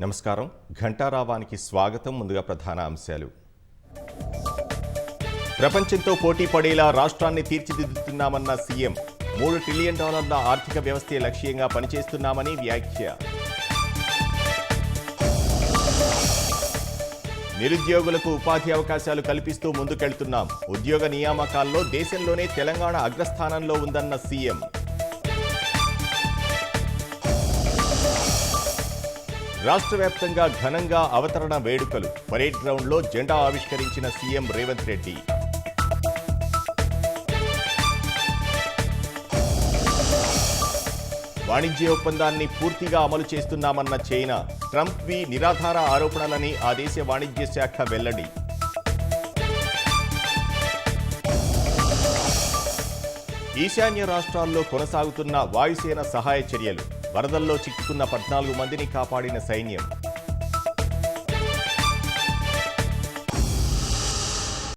నమస్కారం. ఘంటారావానికి స్వాగతం. ముందుగా ప్రధాన అంశాలు. ప్రపంచంతో పోటీ పడేలా రాష్ట్రాన్ని తీర్చిదిద్దుతున్నామన్న సీఎం. $3 ట్రిలియన్ ఆర్థిక వ్యవస్థే లక్ష్యంగా పనిచేస్తున్నామని వ్యాఖ్య. నిరుద్యోగులకు ఉపాధి అవకాశాలు కల్పిస్తూ ముందుకెళ్తున్నాం. ఉద్యోగ నియామకాల్లో దేశంలోనే తెలంగాణ అగ్రస్థానంలో ఉందన్న సీఎం. రాష్ట్ర వ్యాప్తంగా ఘనంగా అవతరణ వేడుకలు. పరేడ్ గ్రౌండ్లో జెండా ఆవిష్కరించిన సీఎం రేవంత్ రెడ్డి. వాణిజ్య ఒప్పందాన్ని పూర్తిగా అమలు చేస్తున్నామన్న చైనా. ట్రంప్వి నిరాధార ఆరోపణలని ఆ దేశ వాణిజ్య శాఖ వెల్లడి. ఈశాన్య రాష్ట్రాల్లో కొనసాగుతున్న వాయుసేన సహాయ చర్యలు. వరదల్లో చిక్కుకున్న 14 మందిని కాపాడిన సైన్యం.